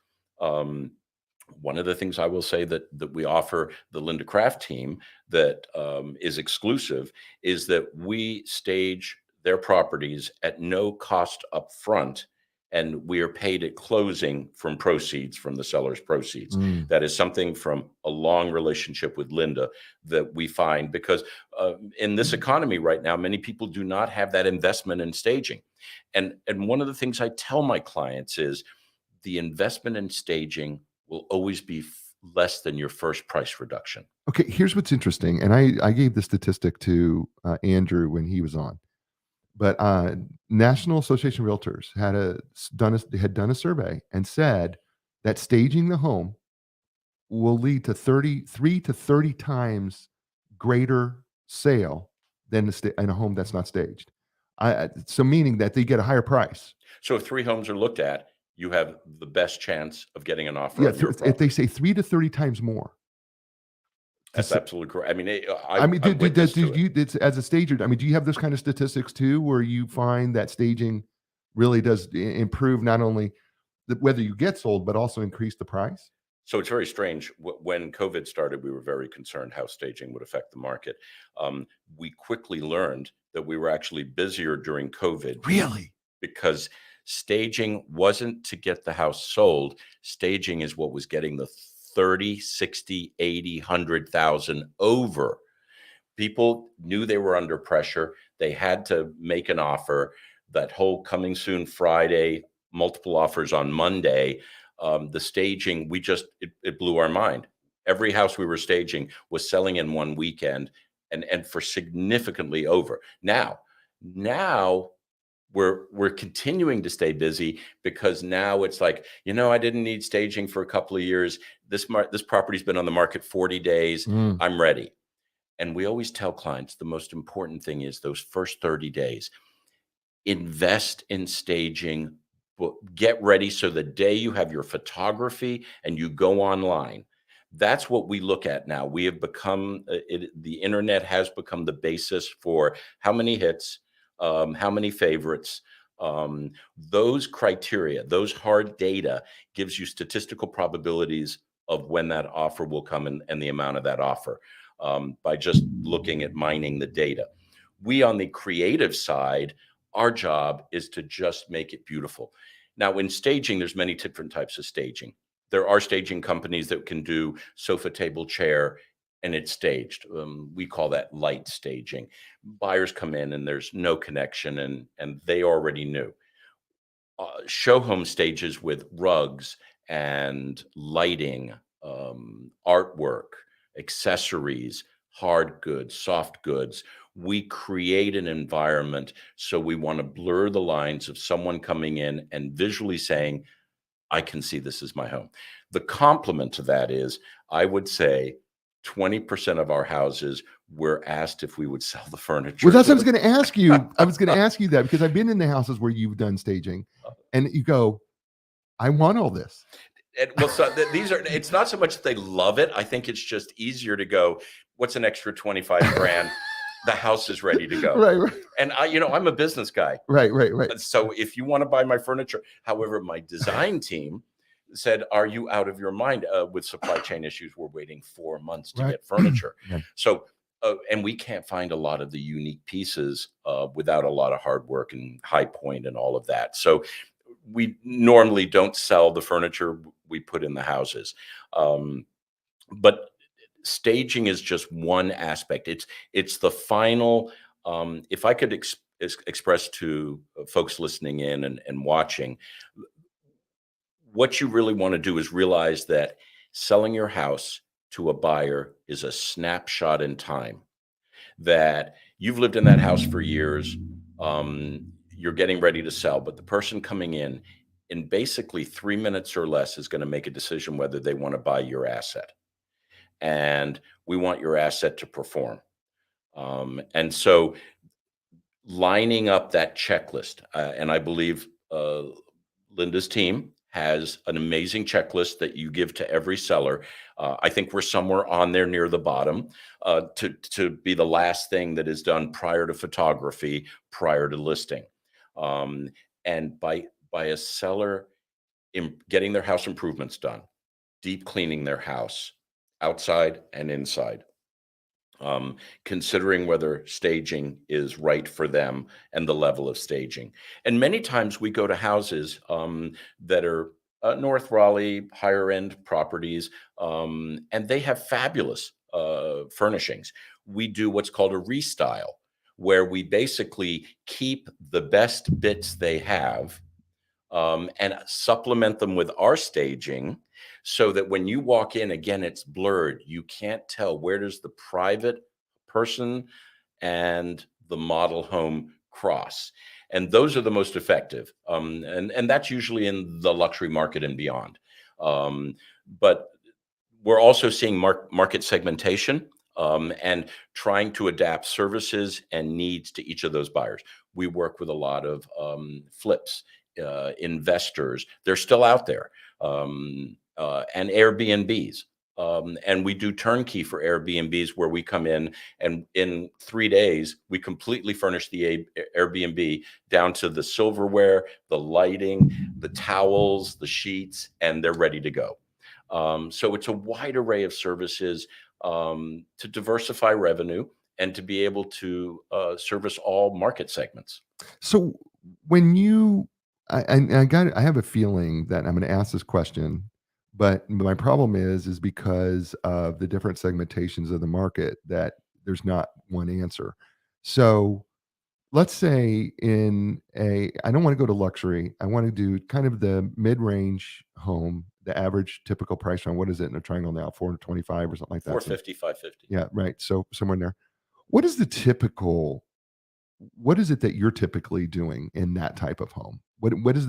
One of the things I will say that we offer the LInda Craft team that is exclusive is that we stage their properties at no cost up front, and we are paid at closing from proceeds, from the seller's proceeds. That is something from a long relationship with Linda that we find, because in this economy right now, many people do not have that investment in staging. And one of the things I tell my clients is the investment in staging will always be less than your first price reduction. Okay, here's what's interesting, and I gave the statistic to Andrew when he was on, but National Association of Realtors had done a survey and said that staging the home will lead to 3 to 30 times greater sale than in a home that's not staged. So meaning that they get a higher price. So if 3 homes are looked at, you have the best chance of getting an offer. Yeah, on your if property. they say 3 to 30 times more. That's absolutely correct. I mean, as a stager, I mean, do you have those kind of statistics too, where you find that staging really does improve not only whether you get sold, but also increase the price? So it's very strange. When COVID started, we were very concerned how staging would affect the market. We quickly learned that we were actually busier during COVID. Really? Because staging wasn't to get the house sold. Staging is what was getting the 30, 60, 80, 100,000 over. People knew they were under pressure. They had to make an offer. That whole coming soon Friday, multiple offers on Monday, the staging, it blew our mind. Every house we were staging was selling in one weekend, and for significantly over. Now we're continuing to stay busy, because now it's like, I didn't need staging for a couple of years. This property's been on the market 40 days. I'm ready. And we always tell clients the most important thing is those first 30 days. Invest in staging. Get ready so the day you have your photography and you go online, that's what we look at now. We have become, the internet has become the basis for how many hits, how many favorites, Those criteria, those hard data gives you statistical probabilities of when that offer will come and the amount of that offer by just looking at mining the data. We on the creative side, our job is to just make it beautiful. Now in staging, there's many different types of staging. There are staging companies that can do sofa, table, chair, and it's staged. We call that light staging. Buyers come in and there's no connection and they already knew. Show home stages with rugs and lighting, artwork, accessories, hard goods, soft goods. We create an environment, so we want to blur the lines of someone coming in and visually saying, I can see this is my home. The complement to that is, I would say 20% of our houses were asked if we would sell the furniture. Well, that's what I was going to ask you. I was going to ask you that because I've been in the houses where you've done staging and you go, I want all this. Well, so these are, it's not so much that they love it. I think it's just easier to go, what's an extra 25 grand? The house is ready to go. Right. And I'm a business guy. Right. So if you want to buy my furniture, however, my design team said, are you out of your mind? With supply chain issues, we're waiting 4 months to get furniture. Right. So, and we can't find a lot of the unique pieces without a lot of hard work and High Point and all of that. So we normally don't sell the furniture we put in the houses. But staging is just one aspect. It's the final, if I could express to folks listening in and watching, what you really want to do is realize that selling your house to a buyer is a snapshot in time, that you've lived in that house for years. You're getting ready to sell, but the person coming in basically 3 minutes or less is going to make a decision whether they want to buy your asset. And we want your asset to perform. And so lining up that checklist, and I believe Linda's team has an amazing checklist that you give to every seller. I think we're somewhere on there near the bottom to be the last thing that is done prior to photography, prior to listing. And by a seller getting their house improvements done, deep cleaning their house, outside and inside, considering whether staging is right for them and the level of staging. And many times we go to houses that are North Raleigh, higher end properties, and they have fabulous furnishings. We do what's called a restyle, where we basically keep the best bits they have and supplement them with our staging, so that when you walk in, again, it's blurred. You can't tell where does the private person and the model home cross. And those are the most effective. And that's usually in the luxury market and beyond. But we're also seeing market segmentation and trying to adapt services and needs to each of those buyers. We work with a lot of flips, investors. They're still out there, and Airbnbs. And we do turnkey for Airbnbs, where we come in and in 3 days, we completely furnish the Airbnb down to the silverware, the lighting, the towels, the sheets, and they're ready to go. So it's a wide array of services to diversify revenue and to be able to service all market segments. So when you, I have a feeling that I'm going to ask this question, but my problem is because of the different segmentations of the market that there's not one answer. So let's say I don't want to go to luxury. I want to do kind of the mid-range home, the average typical price on, what is it in a triangle now? 425 or something like that. 450, 550. Yeah, right. So somewhere in there. What is it that you're typically doing in that type of home? What is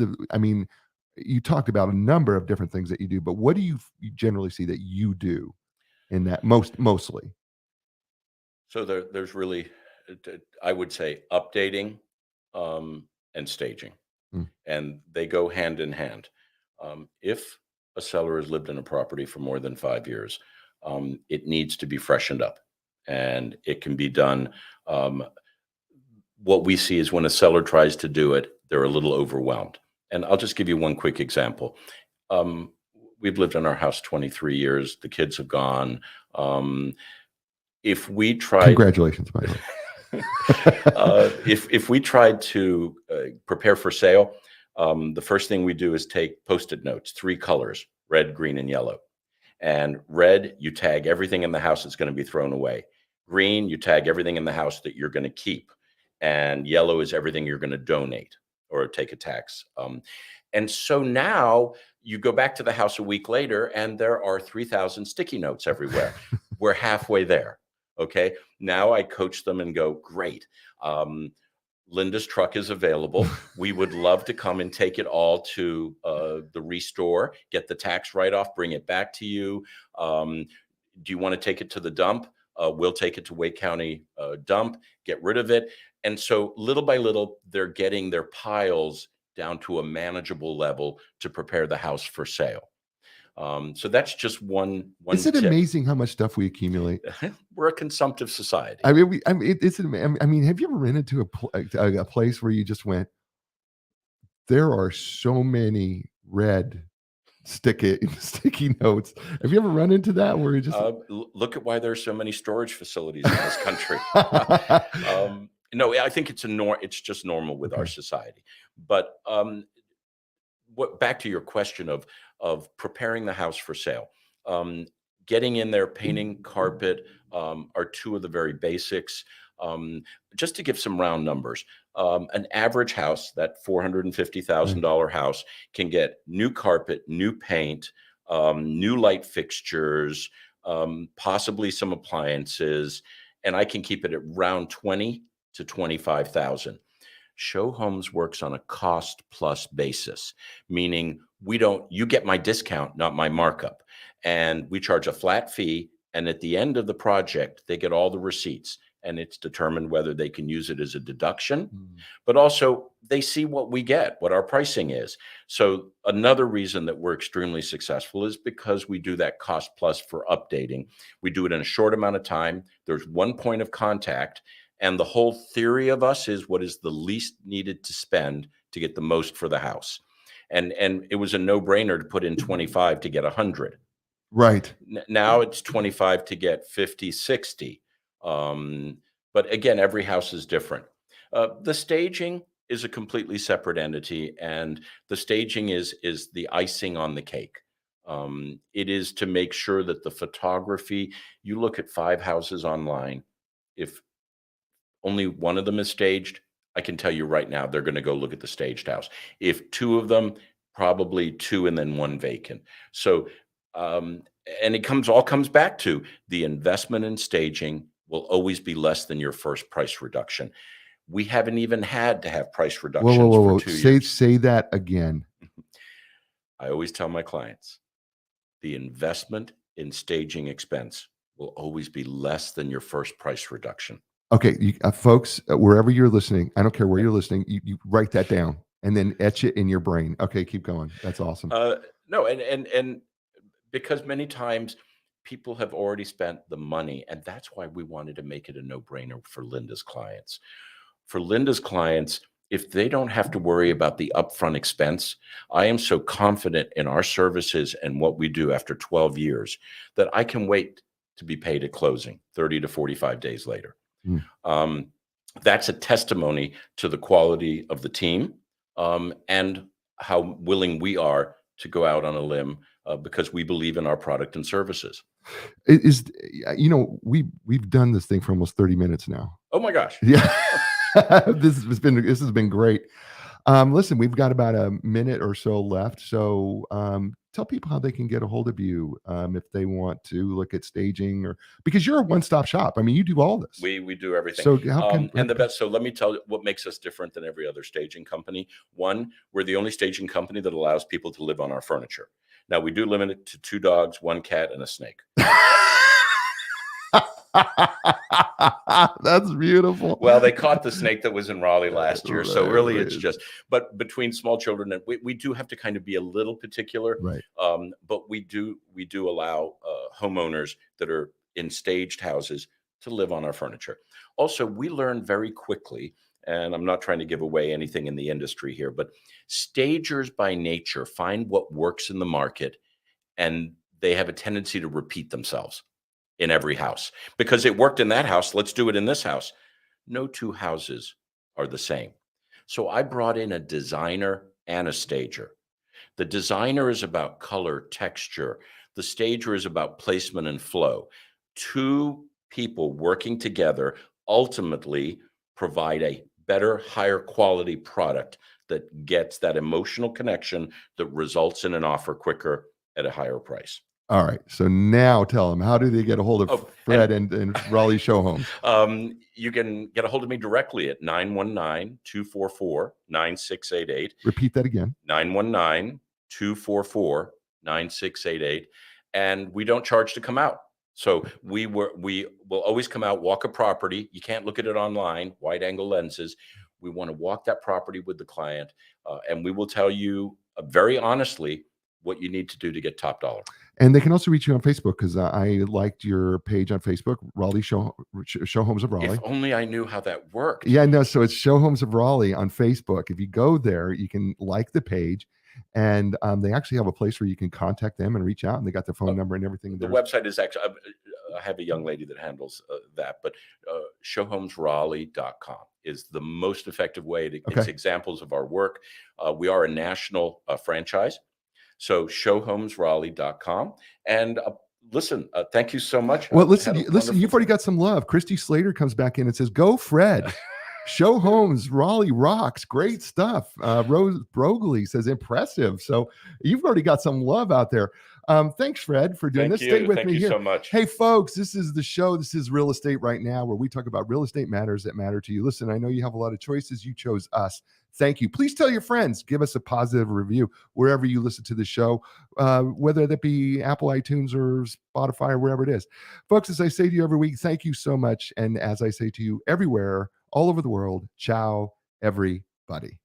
you talked about a number of different things that you do, but what do you generally see that you do in that mostly? So there's really, I would say, updating and staging, and they go hand in hand. If a seller has lived in a property for more than 5 years, it needs to be freshened up, and it can be done. what we see is when a seller tries to do it, they're a little overwhelmed. And I'll just give you one quick example. We've lived in our house 23 years. The kids have gone. If we tried, Congratulations, by the way. if we tried to prepare for sale, the first thing we do is take Post-it notes, 3 colors, red, green, and yellow. And red, you tag everything in the house that's going to be thrown away. Green, you tag everything in the house that you're going to keep. And yellow is everything you're going to donate or take a tax. And so now you go back to the house a week later and there are 3,000 sticky notes everywhere. We're halfway there. Okay. Now I coach them and go, great. Linda's truck is available. We would love to come and take it all to the restore, get the tax write-off, bring it back to you. Do you want to take it to the dump? We'll take it to Wake County dump, get rid of it. And so little by little, they're getting their piles down to a manageable level to prepare the house for sale. So that's just one Isn't it tip. amazing how much stuff we accumulate? We're a consumptive society. I mean, I mean, have you ever rented to a place where you just went, there are so many red sticky notes? Have you ever run into that where you just look at why there's so many storage facilities in this country? No, I think it's just normal with our society. But back to your question of preparing the house for sale, getting in there, painting, carpet are 2 of the very basics. Just to give some round numbers, an average house, that $450,000 house, can get new carpet, new paint, new light fixtures, possibly some appliances, and I can keep it at around 20 to 25,000. Show Homes works on a cost plus basis, meaning you get my discount, not my markup. And we charge a flat fee. And at the end of the project, they get all the receipts and it's determined whether they can use it as a deduction, but also they see what we get, what our pricing is. So another reason that we're extremely successful is because we do that cost plus for updating. We do it in a short amount of time. There's one point of contact. And the whole theory of us is what is the least needed to spend to get the most for the house. And it was a no-brainer to put in 25 to get 100. right? Now it's 25 to get 50, 60. But again, every house is different. The staging is a completely separate entity, and the staging is the icing on the cake. It is to make sure that the photography, you look at 5 houses online, if only one of them is staged, I can tell you right now, they're going to go look at the staged house. If 2 of them, probably 2 and then 1 vacant. So, and it all comes back to the investment in staging will always be less than your first price reduction. We haven't even had to have price reductions Whoa. for 2 years. Say that again. I always tell my clients, the investment in staging expense will always be less than your first price reduction. Okay, folks, wherever you're listening, I don't care where you're listening, you write that down and then etch it in your brain. Okay, keep going. That's awesome. No, and because many times people have already spent the money, and that's why we wanted to make it a no-brainer for Linda's clients. For Linda's clients, if they don't have to worry about the upfront expense, I am so confident in our services and what we do after 12 years that I can wait to be paid at closing 30 to 45 days later. That's a testimony to the quality of the team and how willing we are to go out on a limb because we believe in our product and services. We've done this thing for almost 30 minutes now. Oh my gosh. Yeah. This has been great. Listen, we've got about a minute or so left. So tell people how they can get a hold of you if they want to look at staging, or because you're a one-stop shop. I mean, you do all this. We do everything. So how can so let me tell you what makes us different than every other staging company. One, we're the only staging company that allows people to live on our furniture. Now we do limit it to 2 dogs, 1 cat, and a snake. That's beautiful. Well, they caught the snake that was in Raleigh last year. So really it's just, but between small children, and we do have to kind of be a little particular, right? But we do allow homeowners that are in staged houses to live on our furniture. Also, we learned very quickly, and I'm not trying to give away anything in the industry here, but stagers by nature find what works in the market, and they have a tendency to repeat themselves in every house. Because it worked in that house, let's do it in this house. No two houses are the same. So I brought in a designer and a stager. The designer is about color, texture. The stager is about placement and flow. Two people working together ultimately provide a better, higher quality product that gets that emotional connection that results in an offer quicker at a higher price. All right. So now tell them, how do they get a hold of Oh, Fred and Raleigh Show Homes? You can get a hold of me directly at 919-244-9688. Repeat that again. 919-244-9688. And we don't charge to come out. So we will always come out, walk a property. You can't look at it online, wide angle lenses. We want to walk that property with the client, and we will tell you very honestly what you need to do to get top dollar. And they can also reach you on Facebook, because I liked your page on Facebook, Raleigh Show Homes of Raleigh. If only I knew how that worked. Yeah, no. So it's Show Homes of Raleigh on Facebook. If you go there, you can like the page, and they actually have a place where you can contact them and reach out, and they got their phone number and everything. The website is actually, I have a young lady that handles that, but showhomesraleigh.com is the most effective way to get examples of our work. We are a national franchise. So showhomesraleigh.com. And listen, thank you so much. Well, listen, you've already got some love. Christy Slater comes back in and says, "Go Fred." Show Homes Raleigh rocks. Great stuff. Rose Brogley says, "Impressive." So you've already got some love out there. Thanks, Fred, for doing this. Stay with me here. Thank you so much. Hey, folks, this is the show. This is Real Estate Right Now, where we talk about real estate matters that matter to you. Listen, I know you have a lot of choices. You chose us. Thank you. Please tell your friends. Give us a positive review wherever you listen to the show, whether that be Apple, iTunes, or Spotify, or wherever it is. Folks, as I say to you every week, thank you so much. And as I say to you everywhere, all over the world, ciao, everybody.